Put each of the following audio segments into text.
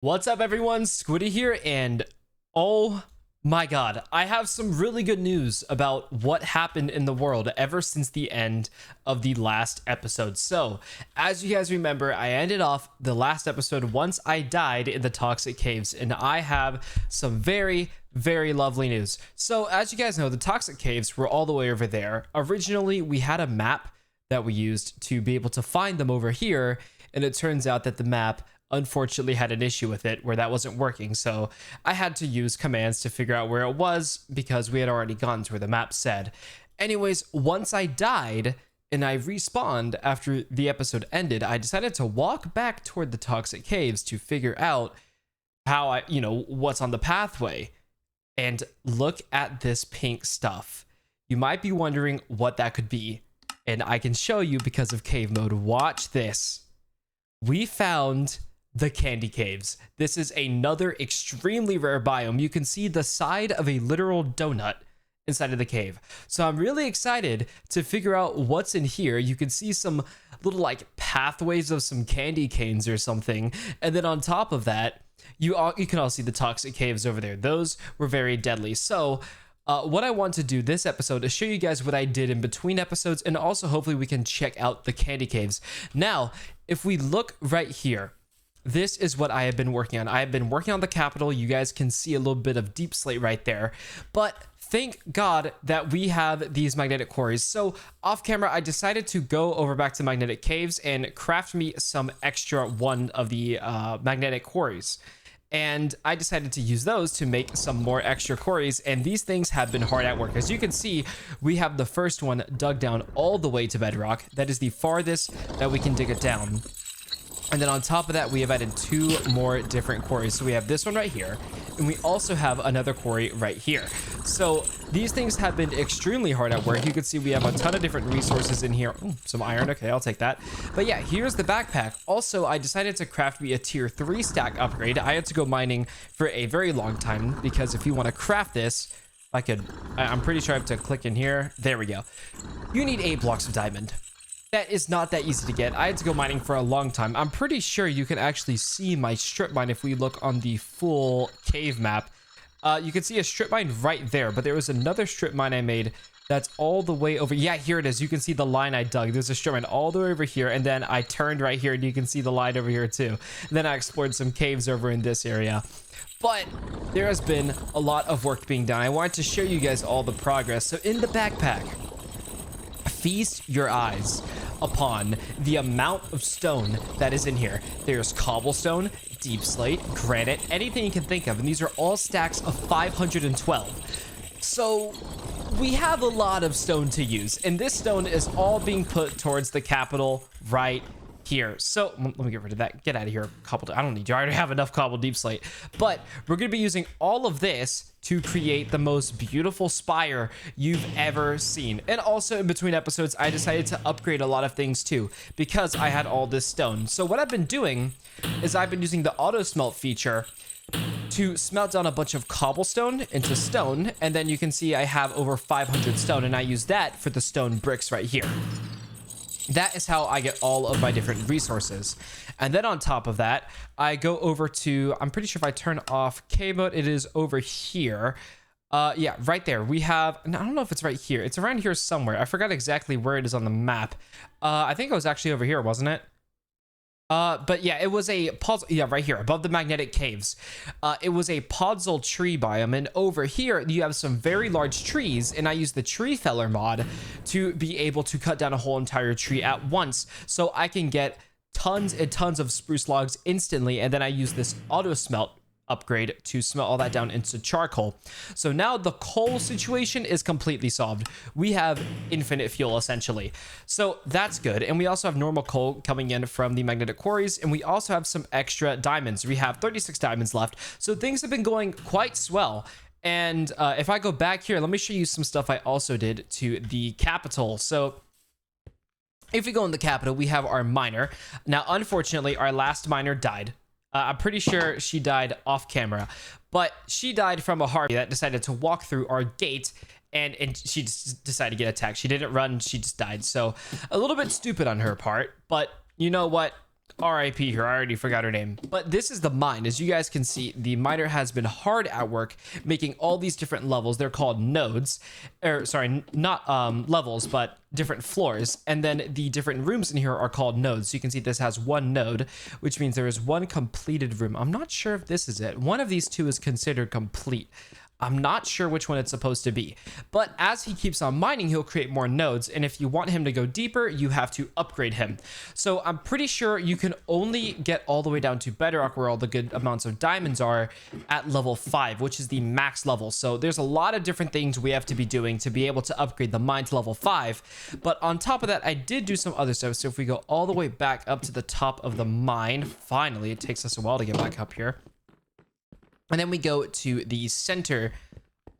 What's up, everyone? Squiddy here, and oh my god, I have some really good news about what happened in the world ever since the end of the last episode. So, as you guys remember, I ended off the last episode once I died in the toxic caves, and I have some very lovely news. So, as you guys know, the toxic caves were all the way over there. Originally, we had a map that we used to be able to find them over here, and it turns out that the map unfortunately had an issue with it where that wasn't working, so I had to use commands to figure out where it was because we had already gone to where the map said. Anyways, once I died and I respawned after the episode ended, I decided to walk back toward the toxic caves to figure out how what's on the pathway. And look at this pink stuff. You might be wondering what that could be, and I can show you because of cave mode. Watch this. We found the candy caves. This is another extremely rare biome. You can see the side of a literal donut inside of the cave. So I'm really excited to figure out what's in here. You can see some little like pathways of some candy canes or something. And then on top of that, you can all see the toxic caves over there. Those were very deadly. So what I want to do this episode is show you guys what I did in between episodes, and also hopefully we can check out the candy caves. Now, if we look right here, this is what I have been working on. I have been working on the capital. You guys can see a little bit of deep slate right there, but thank God that we have these magnetic quarries. So off camera, I decided to go over back to magnetic caves and craft me some extra one of the magnetic quarries. And I decided to use those to make some more extra quarries, and these things have been hard at work. As you can see, we have the first one dug down all the way to bedrock. That is the farthest that we can dig it down. And then on top of that, we have added two more different quarries. So we have this one right here, and we also have another quarry right here. So these things have been extremely hard at work. You can see we have a ton of different resources in here. Ooh, some iron. Okay, I'll take that. But yeah, here's the backpack. Also, I decided to craft me a tier 3 stack upgrade. I had to go mining for a very long time because if you want to craft this, I'm pretty sure I have to click in here. There we go. You need 8 blocks of diamond. That is not that easy to get. I had to go mining for a long time. I'm pretty sure you can actually see my strip mine if we look on the full cave map. You can see a strip mine right there, but there was another strip mine I made that's all the way over. Yeah, here it is. You can see the line I dug. There's a strip mine all the way over here, and then I turned right here, and you can see the line over here too. Then I explored some caves over in this area. But there has been a lot of work being done. I wanted to show you guys all the progress. So in the backpack, feast your eyes upon the amount of stone that is in here. There's cobblestone, deep slate, granite, anything you can think of, and these are all stacks of 512. So we have a lot of stone to use, and this stone is all being put towards the capital right here. So let me get rid of that. Get out of here, cobbled. I don't need you. I already have enough cobbled deep slate. But we're going to be using all of this to create the most beautiful spire you've ever seen. And also in between episodes, I decided to upgrade a lot of things too, because I had all this stone. So what I've been doing is I've been using the auto smelt feature to smelt down a bunch of cobblestone into stone. And then you can see I have over 500 stone, and I use that for the stone bricks right here. That is how I get all of my different resources. And then on top of that, I go over to, I'm pretty sure if I turn off cave mode, it is over here. Yeah, right there. We have, I don't know if it's right here. It's around here somewhere. I forgot exactly where it is on the map. I think it was actually over here, wasn't it? But yeah, it was a puzzle. Yeah, right here above the magnetic caves. It was a puzzle tree biome, and over here you have some very large trees, and I use the tree feller mod to be able to cut down a whole entire tree at once, so I can get tons and tons of spruce logs instantly. And then I use this auto smelt upgrade to smelt all that down into charcoal. So now the coal situation is completely solved. We have infinite fuel essentially. So that's good. And we also have normal coal coming in from the magnetic quarries, and we also have some extra diamonds. We have 36 diamonds left. So things have been going quite swell. And if I go back here, let me show you some stuff I also did to the capital. So if we go in the capital, we have our miner. Now, unfortunately, our last miner died. I'm pretty sure she died off camera, but she died from a harpy that decided to walk through our gate, and she just decided to get attacked. She didn't run, she just died. So a little bit stupid on her part, but you know what? RIP here, I already forgot her name. But this is the mine. As you guys can see, the miner has been hard at work making all these different levels. They're called nodes, or sorry, not levels, but different floors. And then the different rooms in here are called nodes. So you can see this has one node, which means there is one completed room. I'm not sure if this is it. One of these two is considered complete. I'm not sure which one it's supposed to be, but as he keeps on mining, he'll create more nodes. And if you want him to go deeper, you have to upgrade him. So I'm pretty sure you can only get all the way down to bedrock, where all the good amounts of diamonds are, at level 5, which is the max level. So there's a lot of different things we have to be doing to be able to upgrade the mine to level 5. But on top of that, I did do some other stuff. So if we go all the way back up to the top of the mine, finally, it takes us a while to get back up here. And then we go to the center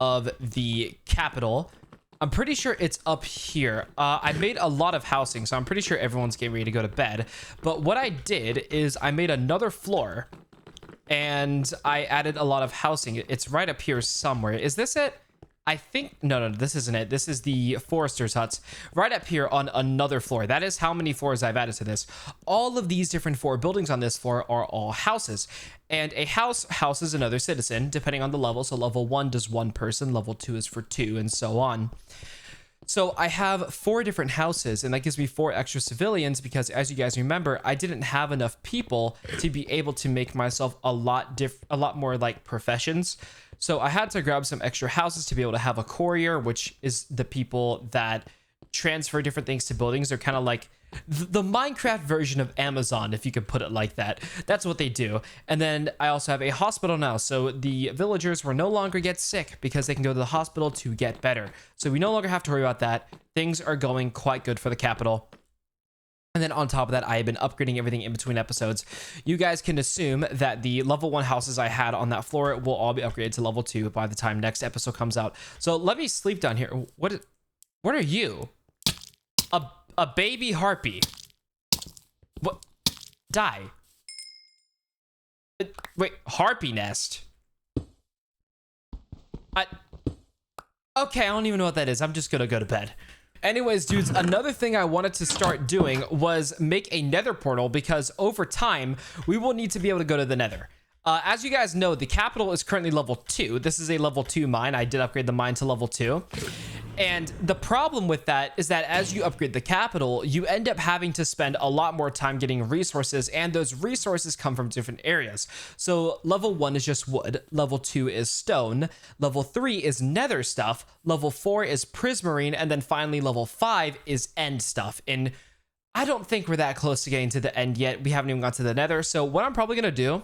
of the capital. I'm pretty sure it's up here. I made a lot of housing, so I'm pretty sure everyone's getting ready to go to bed. But what I did is I made another floor and I added a lot of housing. It's right up here somewhere. Is this it? I think, no, this isn't it. This is the forester's huts right up here on another floor. That is how many floors I've added to this. All of these different 4 buildings on this floor are all houses. And a house houses another citizen, depending on the level. So level 1 does 1 person, level 2 is for 2, and so on. So I have 4 different houses, and that gives me 4 extra civilians because, as you guys remember, I didn't have enough people to be able to make myself a lot more like professions. So I had to grab some extra houses to be able to have a courier, which is the people that transfer different things to buildings. They're kind of like the Minecraft version of Amazon, if you could put it like that. That's what they do. And then I also have a hospital now. So the villagers will no longer get sick because they can go to the hospital to get better. So we no longer have to worry about that. Things are going quite good for the capital. And then on top of that, I have been upgrading everything in between episodes. You guys can assume that the level 1 houses I had on that floor will all be upgraded to level 2 by the time next episode comes out. So let me sleep down here. What are you? A baby harpy. What? Die. Wait, harpy nest. Okay, I don't even know what that is. I'm just gonna go to bed. Anyways, dudes, another thing I wanted to start doing was make a nether portal, because over time, we will need to be able to go to the nether. As you guys know, the capital is currently level 2. This is a level 2 mine. I did upgrade the mine to level 2. And the problem with that is that as you upgrade the capital, you end up having to spend a lot more time getting resources, and those resources come from different areas. So level 1 is just wood, level 2 is stone, level 3 is nether stuff, level 4 is prismarine, and then finally level 5 is end stuff. And I don't think we're that close to getting to the end yet. We haven't even got to the nether. So what I'm probably going to do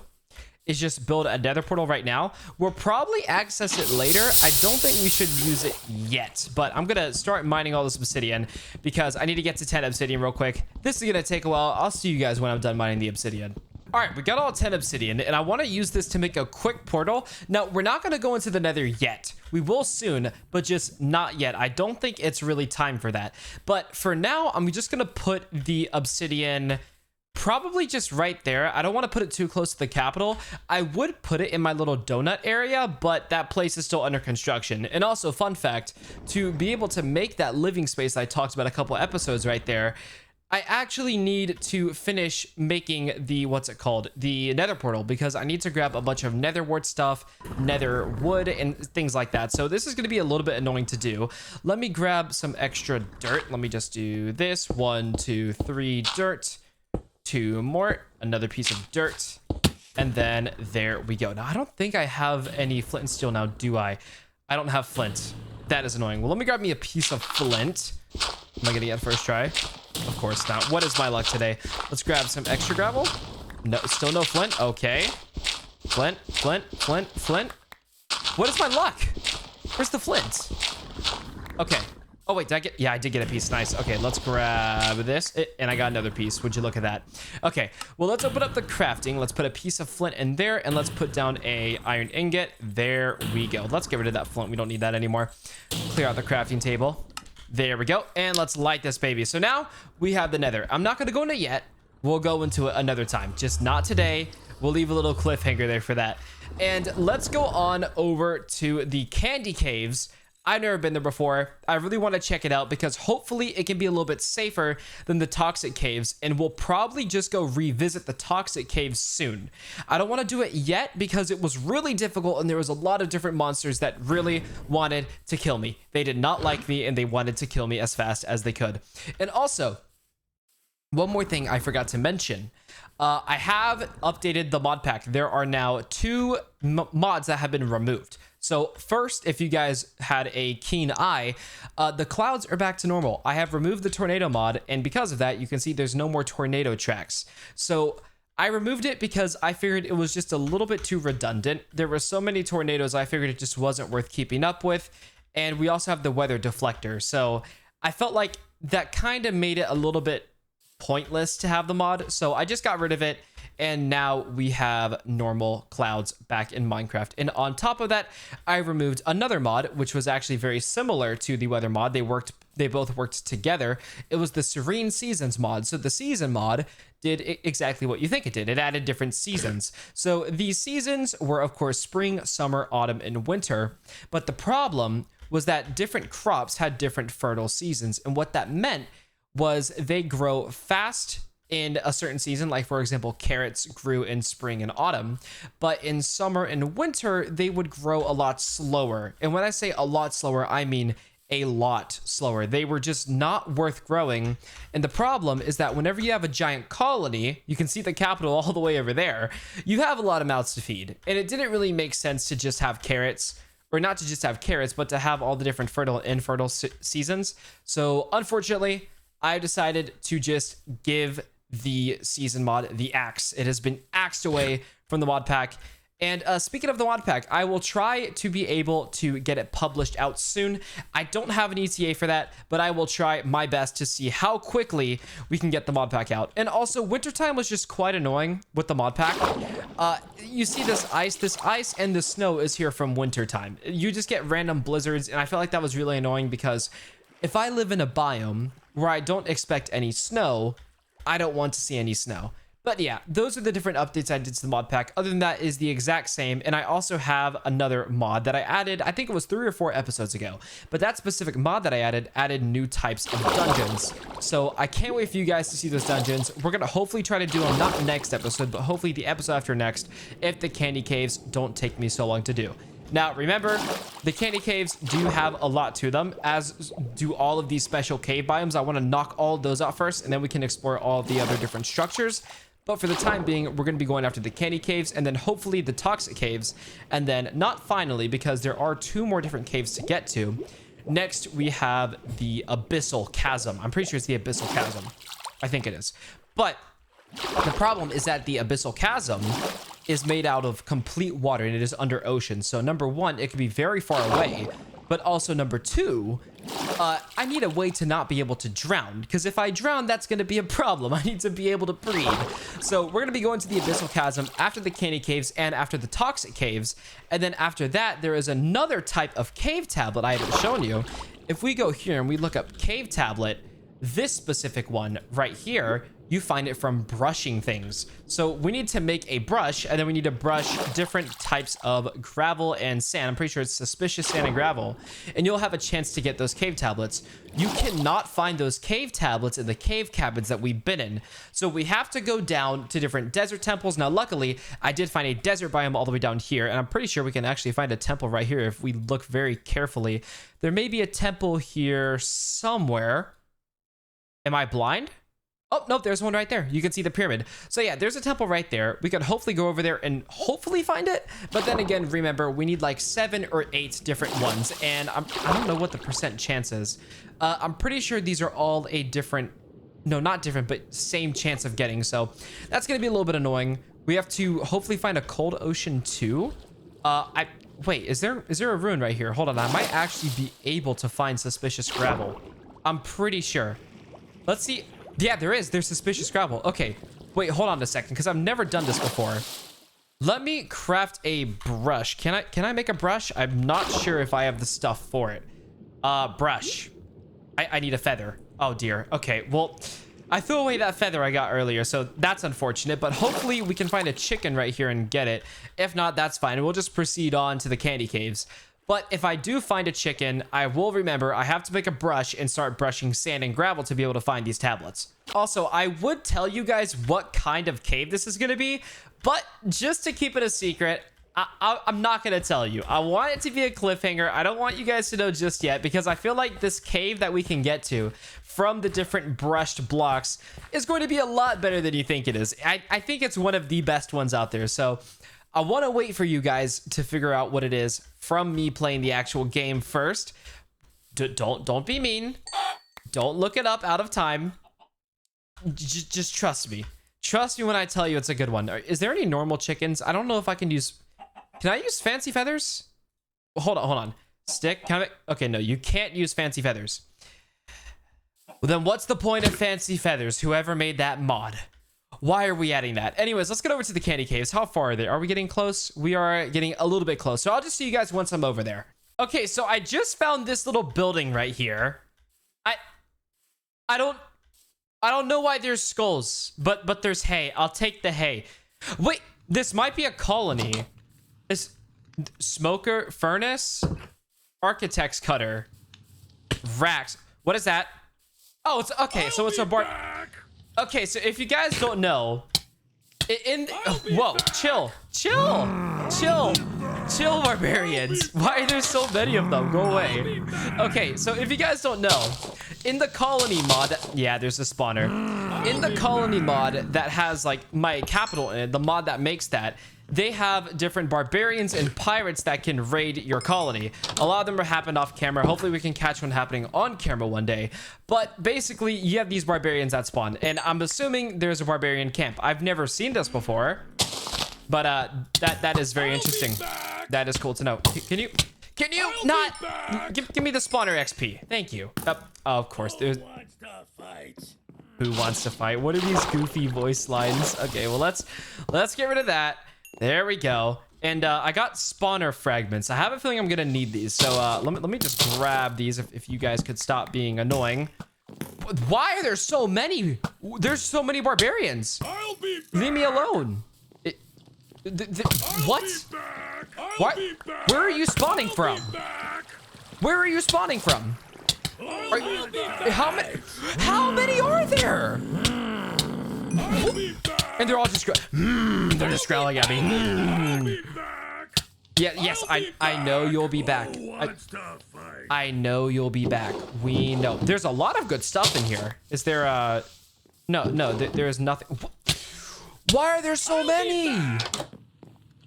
is just build a nether portal right now. We'll probably access it later. I don't think we should use it yet, but I'm gonna start mining all this obsidian because I need to get to 10 obsidian real quick. This is gonna take a while. I'll see you guys when I'm done mining the obsidian. All right, we got all 10 obsidian, and I want to use this to make a quick portal. Now, we're not going to go into the nether yet. We will soon, but just not yet. I don't think it's really time for that. But for now, I'm just going to put the obsidian probably just right there. I don't want to put it too close to the capital. I would put it in my little donut area, but that place is still under construction. And also, fun fact, to be able to make that living space I talked about a couple episodes right there, I actually need to finish making the, the nether portal, because I need to grab a bunch of nether wart stuff, nether wood, and things like that. So this is going to be a little bit annoying to do. Let me grab some extra dirt. Let me just do this. 1, 2, 3 dirt. 2 more, another piece of dirt, and then there we go. Now, I don't think I have any flint and steel now, do I? I don't have flint. That is annoying. Well, let me grab me a piece of flint. Am I gonna get first try? Of course not. What is my luck today? Let's grab some extra gravel. No, still no flint. Okay. Flint, flint, flint, flint. What is my luck? Where's the flint? Okay. Oh, wait, did I get... Yeah, I did get a piece. Nice. Okay, let's grab this. And I got another piece. Would you look at that? Okay, well, let's open up the crafting. Let's put a piece of flint in there, and let's put down a iron ingot. There we go. Let's get rid of that flint. We don't need that anymore. Clear out the crafting table. There we go. And let's light this baby. So now we have the nether. I'm not going to go in it yet. We'll go into it another time. Just not today. We'll leave a little cliffhanger there for that. And let's go on over to the candy caves. I've never been there before. I really want to check it out because hopefully it can be a little bit safer than the toxic caves, and we'll probably just go revisit the toxic caves soon. I don't want to do it yet because it was really difficult and there was a lot of different monsters that really wanted to kill me. They did not like me and they wanted to kill me as fast as they could. And also, one more thing I forgot to mention. I have updated the mod pack. There are now 2 mods that have been removed. So first, if you guys had a keen eye, the clouds are back to normal. I have removed the tornado mod, and because of that, you can see there's no more tornado tracks. So I removed it because I figured it was just a little bit too redundant. There were so many tornadoes, I figured it just wasn't worth keeping up with. And we also have the weather deflector. So I felt like that kind of made it a little bit pointless to have the mod, so I just got rid of it, and now we have normal clouds back in Minecraft. And on top of that, I removed another mod which was actually very similar to the weather mod. They both worked together. It was the Serene Seasons mod. So the season mod did exactly what you think it did. It added different seasons. So these seasons were, of course, spring, summer, autumn, and winter. But the problem was that different crops had different fertile seasons, and what that meant was they grow fast in a certain season. Like, for example, carrots grew in spring and autumn, but in summer and winter, they would grow a lot slower. And when I say a lot slower, I mean a lot slower. They were just not worth growing. And the problem is that whenever you have a giant colony, you can see the capital all the way over there, you have a lot of mouths to feed. And it didn't really make sense to just have carrots, or not to just have carrots, but to have all the different fertile and infertile seasons. So unfortunately, I decided to just give the season mod the axe. It has been axed away from the mod pack. And speaking of the mod pack, I will try to be able to get it published out soon. I don't have an ETA for that, but I will try my best to see how quickly we can get the mod pack out. And also, wintertime was just quite annoying with the mod pack. You see this ice and the snow is here from wintertime. You just get random blizzards, and I felt like that was really annoying because if I live in a biome where I don't expect any snow, I don't want to see any snow. But yeah, those are the different updates I did to the mod pack. Other than that is the exact same. And I also have another mod that I added, I think it was 3 or 4 episodes ago. But that specific mod that I added new types of dungeons. So I can't wait for you guys to see those dungeons. We're going to hopefully try to do them, not next episode, but hopefully the episode after next, if the candy caves don't take me so long to do. Now, remember, the candy caves do have a lot to them, as do all of these special cave biomes. I want to knock all of those out first, and then we can explore all of the other different structures. But for the time being, we're going to be going after the candy caves, and then hopefully the toxic caves, and then not finally, because there are 2 more different caves to get to. Next, we have the abyssal chasm. I'm pretty sure it's the abyssal chasm. I think it is. But the problem is that the abyssal chasm is made out of complete water, and it is under ocean. So number 1, it could be very far away, but also number 2, I need a way to not be able to drown, because if I drown, that's going to be a problem. I need to be able to breathe. So we're going to be going to the abyssal chasm after the candy caves and after the toxic caves, and then after that, there is another type of cave tablet I haven't shown you. If we go here and we look up cave tablet, this specific one right here, you find it from brushing things. So we need to make a brush, and then we need to brush different types of gravel and sand. I'm pretty sure it's suspicious sand and gravel, and you'll have a chance to get those cave tablets. You cannot find those cave tablets in the cave cabins that we've been in, so we have to go down to different desert temples. Now luckily, I did find a desert biome all the way down here, and I'm pretty sure we can actually find a temple right here if we look very carefully. There may be a temple here somewhere. Am I blind? Oh, nope, there's one right there. You can see the pyramid. So yeah, there's a temple right there. We could hopefully go over there and hopefully find it. But then again, remember, we need like 7 or 8 different ones. And I don't know what the percent chance is. I'm pretty sure these are all a different, no, not different, but same chance of getting. So that's going to be a little bit annoying. We have to hopefully find a cold ocean too. Wait, is there a ruin right here? Hold on, I might actually be able to find suspicious gravel. I'm pretty sure. Let's see. Yeah, there's suspicious gravel. Okay, wait, hold on a second, because I've never done this before. Let me craft a brush. Can I make a brush? I'm not sure if I have the stuff for it. Brush. I need a feather. Oh dear. Okay, well, I threw away that feather I got earlier, so that's unfortunate, but hopefully we can find a chicken right here and get it. If not, that's fine. We'll just proceed on to the candy caves. But if I do find a chicken, I will remember I have to make a brush and start brushing sand and gravel to be able to find these tablets. Also, I would tell you guys what kind of cave this is going to be, but just to keep it a secret, I'm not going to tell you. I want it to be a cliffhanger. I don't want you guys to know just yet because I feel like this cave that we can get to from the different brushed blocks is going to be a lot better than you think it is. I think it's one of the best ones out there. So I want to wait for you guys to figure out what it is from me playing the actual game first. Don't be mean. Don't look it up out of time. Just trust me. Trust me when I tell you it's a good one. Is there any normal chickens? I don't know if I can use... Can I use fancy feathers? Hold on. Stick? Can I... Okay, no, you can't use fancy feathers. Well, then what's the point of fancy feathers? Whoever made that mod. Why are we adding that? Anyways, let's get over to the candy caves. How far are they? Are we getting close? We are getting a little bit close. So I'll just see you guys once I'm over there. Okay, so I just found this little building right here. I don't know why there's skulls, but there's hay. I'll take the hay. Wait, this might be a colony. This smoker furnace, architect's cutter, racks. What is that? Oh, it's okay. So it's a bar. Okay, so if you guys don't know, whoa, chill, barbarians. Why are there so many of them? Go away. Okay, so if you guys don't know, in the colony mod, yeah, there's a spawner. In the colony mod that has like my capital in it, the mod that makes that, they have different barbarians and pirates that can raid your colony. A lot of them are happening off camera. Hopefully we can catch one happening on camera one day. But basically, you have these barbarians that spawn. And I'm assuming there's a barbarian camp. I've never seen this before. But that is very interesting. That is cool to know. Can you not give me the spawner XP? Thank you. Oh, of course. There's... Who wants to fight? What are these goofy voice lines? Okay, well, let's get rid of that. There we go. And I got spawner fragments. I have a feeling I'm gonna need these. So let me just grab these if you guys could stop being annoying. Why are there so many? There's so many barbarians. Leave me alone. What? What? Where are you spawning from? Where are you spawning from? How many are there? And they're all just they're just growling at me. Yeah, yes, I know you'll be back. I know you'll be back. We know. There's a lot of good stuff in here. Is there no, there is nothing. Why are there so many?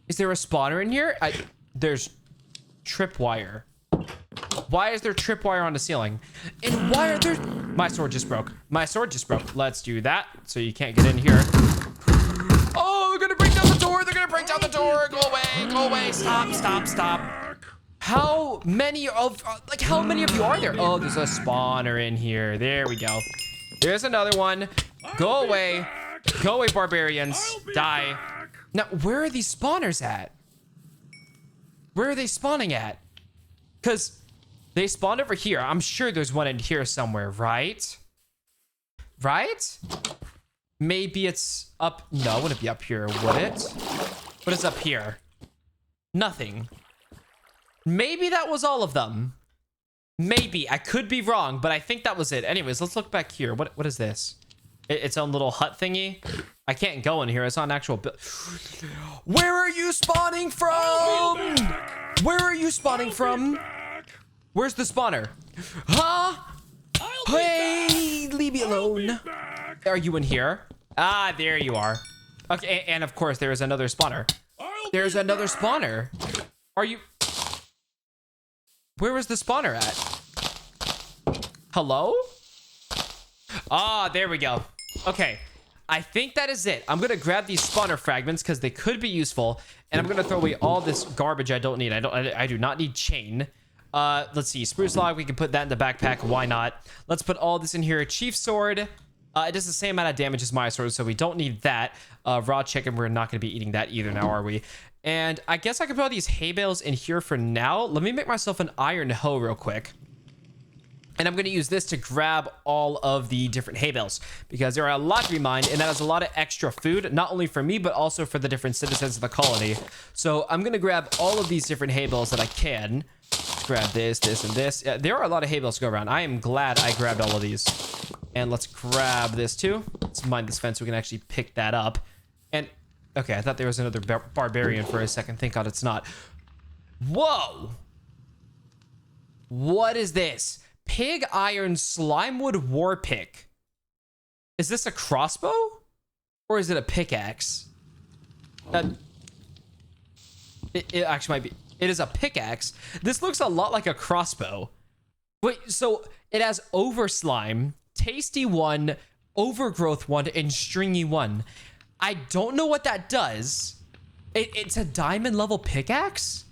Is there a spawner in here? There's tripwire. Why is there tripwire on the ceiling? And why are there... My sword just broke. My sword just broke. Let's do that so you can't get in here. Oh, they're gonna break down the door. They're gonna break down the door. Go away. Go away. Stop. How many of you are there? Oh, there's a spawner in here. There we go. There's another one. Go away. Go away, barbarians. Die. Now, where are these spawners at? Where are they spawning at? Because they spawned over here. I'm sure there's one in here somewhere, right? Right? Maybe it's up. No, it wouldn't be up here, would it? What is up here? Nothing. Maybe that was all of them. Maybe. I could be wrong, but I think that was it. Anyways, let's look back here. What is this? Its own little hut thingy. I can't go in here. It's not an actual Where are you spawning from? Where are you spawning from? Where's the spawner? Huh? Hey, leave me alone. Are you in here? Ah, there you are. Okay, and of course there is another spawner. There's another spawner. Are you... Where was the spawner at? Hello? Ah, there we go. Okay, I think that is it. I'm gonna grab these spawner fragments because they could be useful, and I'm gonna throw away all this garbage I don't need. I do not need chain. Let's see, spruce log, we can put that in the backpack. Why not? Let's put all this in here. Chief sword. It does the same amount of damage as my sword, so we don't need that. Raw chicken, we're not gonna be eating that either now, are we? And I guess I can put all these hay bales in here for now. Let me make myself an iron hoe real quick. And I'm going to use this to grab all of the different hay bales because there are a lot to be mined, and that is a lot of extra food, not only for me, but also for the different citizens of the colony. So I'm going to grab all of these different hay bales that I can. grab this, this, and this. There are a lot of hay bales to go around. I am glad I grabbed all of these. And let's grab this too. Let's mine this fence so we can actually pick that up. And, okay, I thought there was another barbarian for a second. Thank God it's not. Whoa! What is this? Pig Iron Slimewood War Pick. Is this a crossbow? Or is it a pickaxe? It actually might be. It is a pickaxe. This looks a lot like a crossbow. Wait, so it has over slime, tasty 1, overgrowth 1, and stringy 1. I don't know what that does. It's a diamond level pickaxe?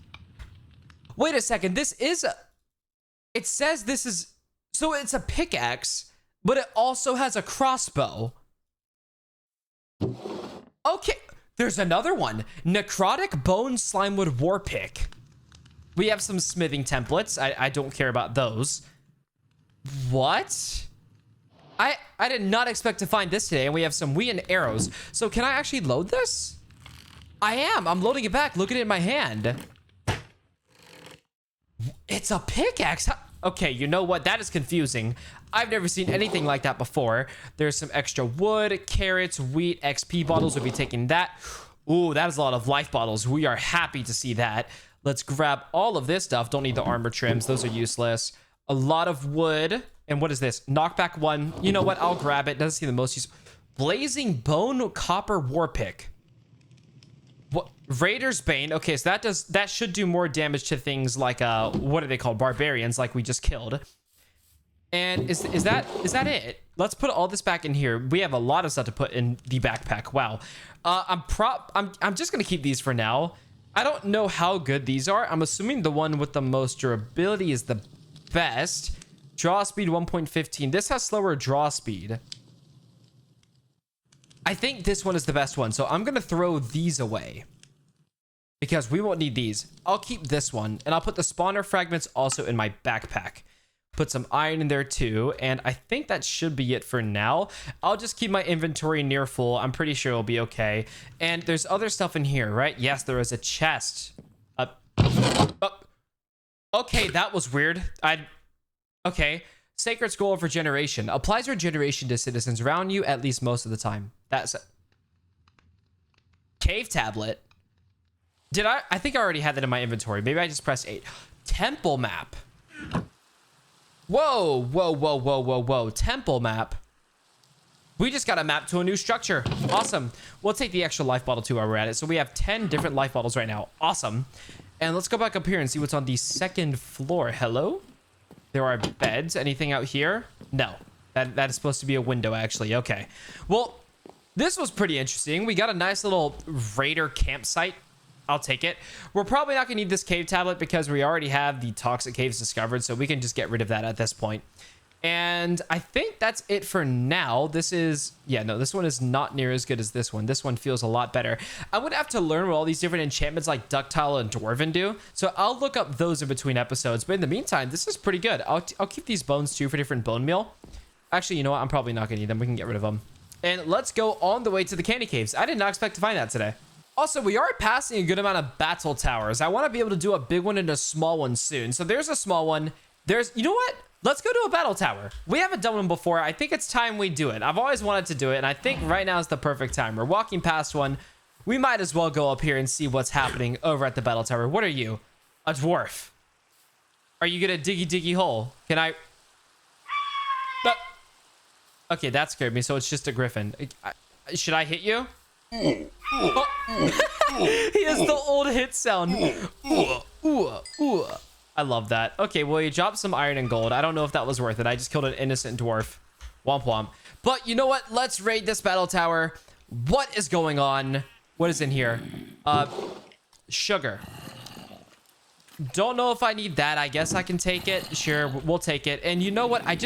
Wait a second. This is a... It says this is... So it's a pickaxe, but it also has a crossbow. Okay. There's another one. Necrotic Bone Slimewood War Pick. We have some smithing templates. I don't care about those. What? I did not expect to find this today, and we have some wheat and arrows. So can I actually load this? I am. I'm loading it back. Look at it in my hand. It's a pickaxe. Okay, you know what? That is confusing. I've never seen anything like that before. There's some extra wood, carrots, wheat, XP bottles. We'll be taking that. Ooh, that is a lot of life bottles. We are happy to see that. Let's grab all of this stuff. Don't need the armor trims. Those are useless. A lot of wood. And what is this? Knockback 1. You know what? I'll grab it. Doesn't seem the most use. Blazing Bone Copper War Pick. What? Raider's Bane. Okay, so that should do more damage to things like what are they called? Barbarians, like we just killed. And is that it? Let's put all this back in here. We have a lot of stuff to put in the backpack. Wow. I'm just gonna keep these for now. I don't know how good these are. I'm assuming the one with the most durability is the best. Draw speed 1.15. This has slower draw speed. I think this one is the best one. So I'm gonna throw these away because we won't need these. I'll keep this one, and I'll put the spawner fragments also in my backpack. Put some iron in there too, and I think that should be it for now. I'll just keep my inventory near full. I'm pretty sure it'll be okay. And there's other stuff in here, right? Yes, there is a chest. Okay, that was weird. Okay. Sacred Scroll of Regeneration. Applies regeneration to citizens around you at least most of the time. That's... Cave Tablet. Did I think I already had that in my inventory. Maybe I just pressed 8. Temple Map. Whoa, whoa, whoa, whoa, whoa, whoa. Temple Map. We just got a map to a new structure. Awesome. We'll take the extra life bottle too while we're at it. So we have 10 different life bottles right now. Awesome. And let's go back up here and see what's on the second floor. Hello? There are beds. Anything out here? No. That is supposed to be a window, actually. Okay. Well, this was pretty interesting. We got a nice little raider campsite. I'll take it. We're probably not going to need this cave tablet because we already have the toxic caves discovered, so we can just get rid of that at this point. And I think that's it for now. This is... Yeah, no, this one is not near as good as this one. This one feels a lot better. I would have to learn what all these different enchantments like Ductile and Dwarven do, so I'll look up those in between episodes. But in the meantime, this is pretty good. I'll keep these bones too for different bone meal. Actually, you know what? I'm probably not going to need them. We can get rid of them. And let's go on the way to the candy caves. I did not expect to find that today. Also, we are passing a good amount of battle towers. I want to be able to do a big one and a small one soon. So there's a small one. There's... You know what? Let's go to a battle tower. We haven't done one before. I think it's time we do it. I've always wanted to do it, and I think right now is the perfect time. We're walking past one. We might as well go up here and see what's happening over at the battle tower. What are you? A dwarf. Are you gonna diggy hole? Can I... Okay, that scared me, so it's just a griffin. Should I hit you? Oh. He has the old hit sound. I love that. Okay, well, you dropped some iron and gold. I don't know if that was worth it. I just killed an innocent dwarf. Womp womp. But you know what? Let's raid this battle tower. What is going on? What is in here? Sugar. Don't know if I need that. I guess I can take it. Sure, we'll take it. And you know what? I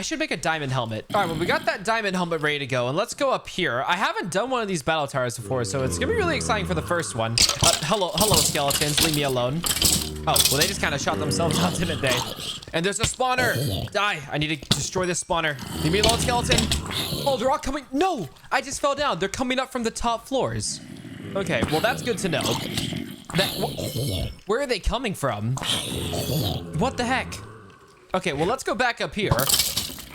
should make a diamond helmet. All right, well, we got that diamond helmet ready to go. And let's go up here. I haven't done one of these battle towers before, so it's gonna be really exciting for the first one. Hello, skeletons. Leave me alone. Oh, well, they just kind of shot themselves out, didn't they? And there's a spawner. Die. I need to destroy this spawner. Leave me alone, skeleton. Oh, they're all coming. No, I just fell down. They're coming up from the top floors. Okay, well, that's good to know. Where are they coming from? What the heck? Okay, well, let's go back up here.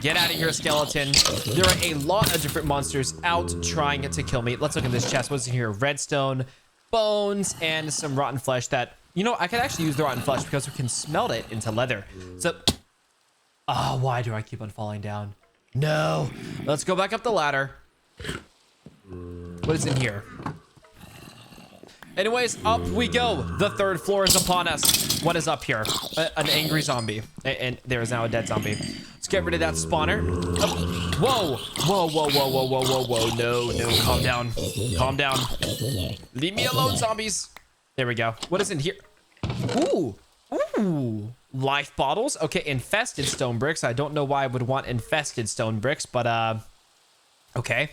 Get out of here, skeleton. There are a lot of different monsters out trying to kill me. Let's look in this chest. What's in here? Redstone, bones, and some rotten flesh that, you know, I could actually use the rotten flesh because we can smelt it into leather. So, oh, why do I keep on falling down? No. Let's go back up the ladder. What is in here? Anyways, up we go. The third floor is upon us. What is up here? An angry zombie. And there is now a dead zombie. Let's get rid of that spawner. Oh, whoa. Whoa, whoa, whoa, whoa, whoa, whoa, whoa. No, no, calm down. Calm down. Leave me alone, zombies. There we go. What is in here? Ooh. Ooh. Life bottles. Okay, infested stone bricks. I don't know why I would want infested stone bricks, but okay.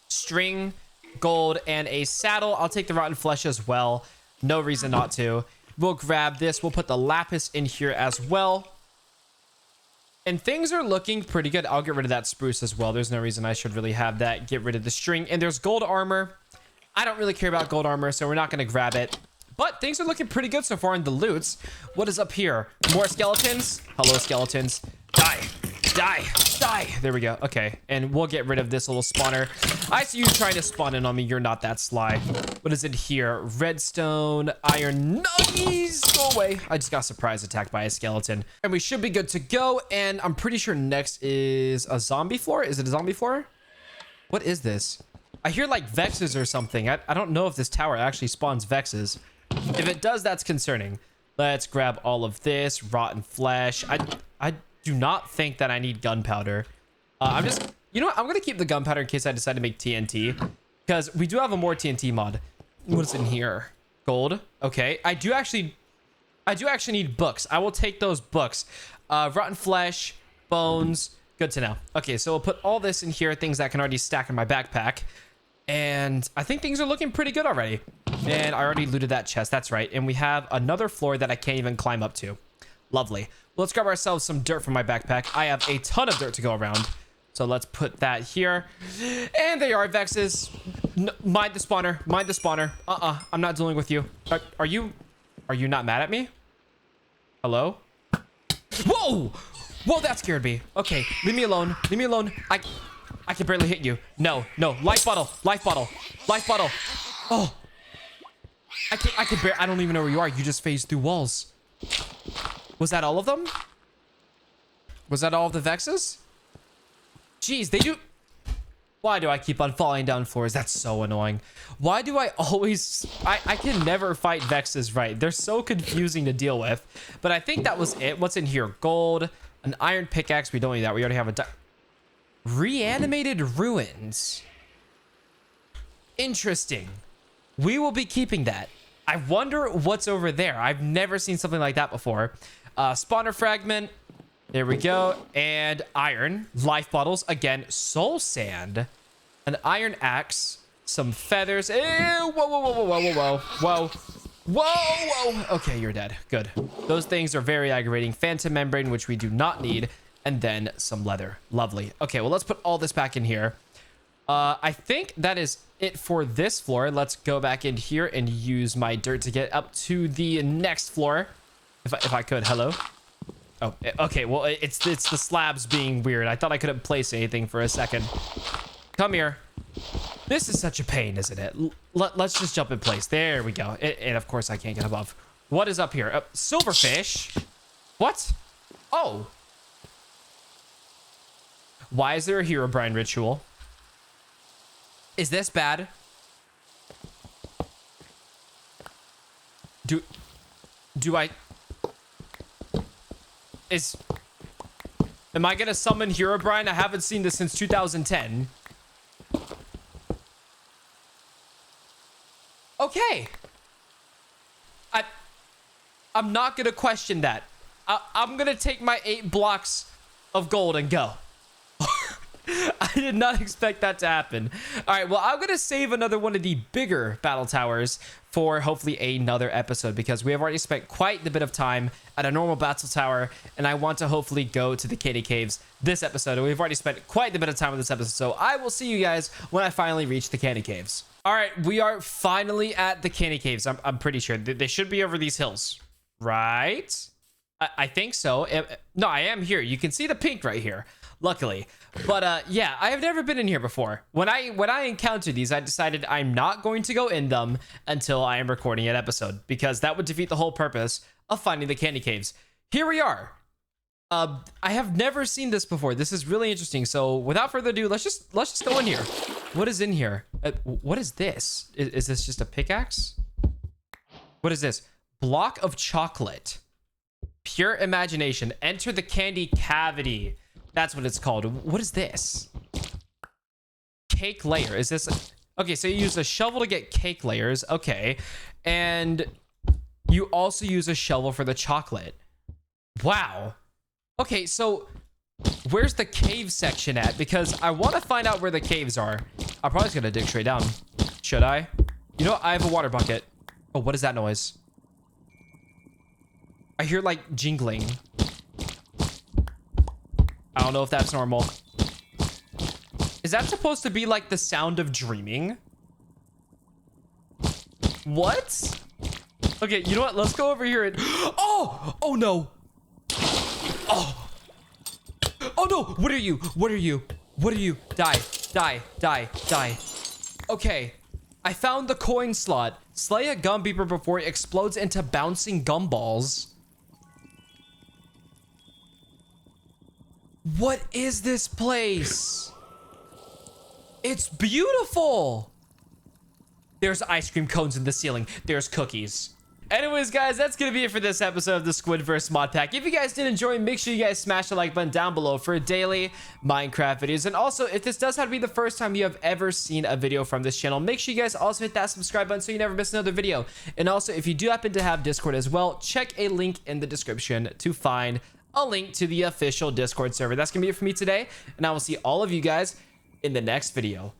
String, gold, and a saddle. I'll take the rotten flesh as well. No reason not to. We'll grab this. We'll put the lapis in here as well. And things are looking pretty good. I'll get rid of that spruce as well. There's no reason I should really have that. Get rid of the string. And there's gold armor. I don't really care about gold armor, so we're not going to grab it. But things are looking pretty good so far in the loots. What is up here? More skeletons. Hello, skeletons. Die. Die. Die. There we go. Okay. And we'll get rid of this little spawner. I see you trying to spawn in on me. You're not that sly. What is it here? Redstone, iron nuggies. Go away. I just got surprise attacked by a skeleton. And we should be good to go. And I'm pretty sure next is a zombie floor. Is it a zombie floor? What is this? I hear like Vexes or something. I don't know if this tower actually spawns Vexes. If it does, that's concerning. Let's grab all of this. Rotten flesh. I do not think that I need gunpowder. I'm just, you know what? I'm going to keep the gunpowder in case I decide to make TNT. Because we do have a more TNT mod. What's in here? Gold. Okay. I do actually need books. I will take those books. Rotten flesh, bones. Good to know. Okay, so we'll put all this in here. Things that can already stack in my backpack. And I think things are looking pretty good already. And I already looted that chest. That's right. And we have another floor that I can't even climb up to. Lovely. Let's grab ourselves some dirt from my backpack. I have a ton of dirt to go around. So let's put that here. And they are Vexes. Mind the spawner. Mind the spawner. I'm not dealing with you. Are you not mad at me? Hello? Whoa! Whoa, that scared me. Okay, leave me alone. Leave me alone. I can barely hit you. No, no. Life bottle. Life bottle. Life bottle. Oh. I don't even know where you are. You just phased through walls. Was that all of them? Was that all of the Vexes? Jeez, they do... Why do I keep on falling down floors? That's so annoying. Why do I always... I can never fight Vexes right. They're so confusing to deal with. But I think that was it. What's in here? Gold, an iron pickaxe. We don't need that. We already have a... Reanimated ruins. Interesting. We will be keeping that. I wonder what's over there. I've never seen something like that before. Spawner fragment. There we go. And iron. Life bottles. Again, soul sand. An iron axe. Some feathers. Ew, whoa, whoa, whoa, whoa, whoa, whoa, whoa. Whoa, whoa. Okay, you're dead. Good. Those things are very aggravating. Phantom membrane, which we do not need. And then some leather. Lovely. Okay, well, let's put all this back in here. I think that is it for this floor. Let's go back in here and use my dirt to get up to the next floor. If I could. Hello? Oh, okay. Well, it's the slabs being weird. I thought I couldn't place anything for a second. Come here. This is such a pain, isn't it? Let's just jump in place. There we go. And of course, I can't get above. What is up here? Silverfish. What? Oh. Why is there a Herobrine ritual? Is this bad? Do I... Am I gonna summon Herobrine? I haven't seen this since 2010. Okay. I'm not gonna question that. I'm gonna take my 8 blocks of gold and go. I did not expect that to happen. All right, well, I'm going to save another one of the bigger battle towers for hopefully another episode because we have already spent quite the bit of time at a normal battle tower, and I want to hopefully go to the Candy Caves this episode. And we've already spent quite a bit of time with this episode, so I will see you guys when I finally reach the Candy Caves. All right, we are finally at the candy caves. I'm pretty sure they should be over these hills, right? I think so. No, I am here. You can see the pink right here, luckily. But yeah, I have never been in here before. When I encountered these, I decided I'm not going to go in them until I am recording an episode, because that would defeat the whole purpose of finding the candy caves. Here we are. I have never seen this before. This is really interesting. So without further ado, let's just go in here. What is in here? What is this? Is this just a pickaxe? What is this? Block of chocolate. Pure imagination. Enter the candy cavity. That's what it's called. What is this? Cake layer. Is this... Okay, so you use a shovel to get cake layers. Okay. And you also use a shovel for the chocolate. Wow. Okay, so where's the cave section at? Because I want to find out where the caves are. I'm probably just going to dig straight down. Should I? You know what? I have a water bucket. Oh, what is that noise? I hear like jingling. I don't know if that's normal. Is that supposed to be like the sound of dreaming? What? Okay, you know what? Let's go over here and... Oh! Oh no! Oh! Oh no! What are you? What are you? What are you? Die. Die. Die. Die. Okay. I found the coin slot. Slay a gum beeper before it explodes into bouncing gumballs. What is this place? It's beautiful. There's ice cream cones in the ceiling. There's cookies. Anyways, guys, that's gonna be it for this episode of the Squidverse mod pack. If you guys did enjoy, make sure you guys smash the like button down below for daily Minecraft videos. And also, if this does have to be the first time you have ever seen a video from this channel, make sure you guys also hit that subscribe button so you never miss another video. And also, if you do happen to have Discord as well, check a link in the description to find a link to the official Discord server. That's gonna be it for me today, and I will see all of you guys in the next video.